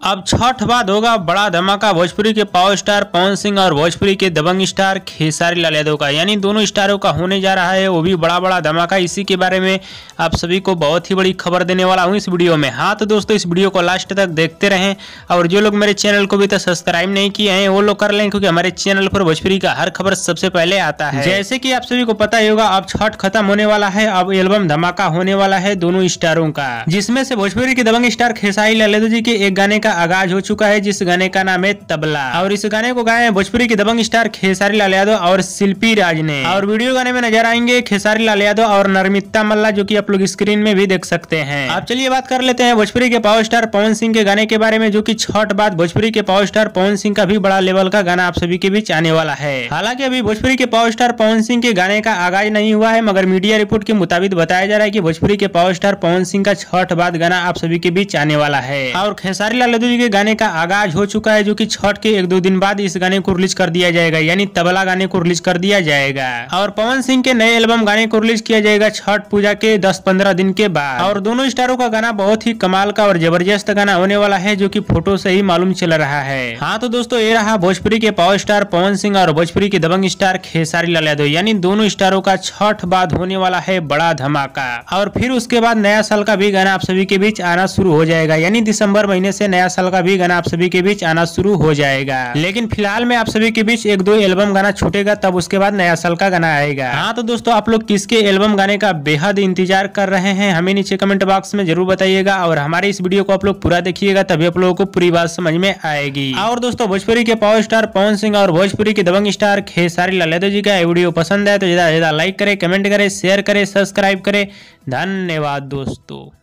अब छठ बाद होगा बड़ा धमाका भोजपुरी के पावर स्टार पवन सिंह और भोजपुरी के दबंग स्टार खेसारी लाल यादव का, यानी दोनों स्टारों का होने जा रहा है वो भी बड़ा धमाका। इसी के बारे में आप सभी को बहुत ही बड़ी खबर देने वाला हूं इस वीडियो में। हाँ तो दोस्तों इस वीडियो को लास्ट तक देखते रहें और जो लोग मेरे चैनल को भी तक सब्सक्राइब नहीं किए हैं वो लोग कर लें, क्योंकि हमारे चैनल पर भोजपुरी का हर खबर सबसे पहले आता है। जैसे कि आप सभी को पता ही होगा अब छठ खत्म होने वाला है, अब एल्बम धमाका होने वाला है दोनों स्टारों का, जिसमें से भोजपुरी के दबंग स्टार खेसारी लाल यादव जी के एक गाने का आगाज हो चुका है जिस गाने का नाम है तबला। और इस गाने को गाए हैं भोजपुरी के दबंग स्टार खेसारी लाल यादव और शिल्पी राज ने। और वीडियो गाने में नजर आएंगे खेसारी लाल यादव और नर्मिता मल्ला, जो कि आप लोग स्क्रीन में भी देख सकते हैं। आप चलिए बात कर लेते हैं भोजपुरी के पावर स्टार पवन सिंह के गाने के बारे में, जो कि छठ बाद भोजपुरी के पावर स्टार पवन सिंह का भी बड़ा लेवल का गाना आप सभी के बीच आने वाला है। हालांकि अभी भोजपुरी के पावर स्टार पवन सिंह के गाने का आगाज नहीं हुआ है, मगर मीडिया रिपोर्ट के मुताबिक बताया जा रहा है कि भोजपुरी के पावर स्टार पवन सिंह का छठ बाद गाना आप सभी के बीच आने वाला है। और खेसारी लाल यादव जी के गाने का आगाज हो चुका है, जो कि छठ के 1-2 दिन बाद इस गाने को रिलीज कर दिया जाएगा, यानी तबला गाने को रिलीज कर दिया जाएगा। और पवन सिंह के नए एल्बम गाने को रिलीज किया जाएगा छठ पूजा के 10-15 दिन के बाद। और दोनों स्टारों का गाना बहुत ही कमाल का और जबरदस्त गाना होने वाला है, जो कि फोटो से ही मालूम चल रहा है। हाँ तो दोस्तों ये रहा भोजपुरी के पावर स्टार पवन सिंह और भोजपुरी के दबंग स्टार खेसारी लाल यादव, यानी दोनों स्टारों का छठ बाद होने वाला है बड़ा धमाका। और फिर उसके बाद नया साल का भी गाना आप सभी के बीच आना शुरू हो जाएगा, यानी दिसंबर महीने से नया साल का भी गाना आप सभी के बीच आना शुरू हो जाएगा। लेकिन फिलहाल में आप सभी के बीच 1-2 एल्बम गाना छूटेगा, तब उसके बाद नया साल का गाना आएगा। हाँ तो दोस्तों आप लोग किसके एल्बम गाने का बेहद इंतजार कर रहे हैं हमें नीचे कमेंट बॉक्स में जरूर बताइएगा। और हमारे इस वीडियो को आप लोग पूरा देखिएगा, तभी आप लोगों को पूरी बात समझ में आएगी। और दोस्तों भोजपुरी के पावर स्टार पवन सिंह और भोजपुरी के दबंग स्टार खेसारी लाल यादव जी का वीडियो पसंद है तो ज्यादा लाइक करे, कमेंट करे, शेयर करे, सब्सक्राइब करे। धन्यवाद दोस्तों।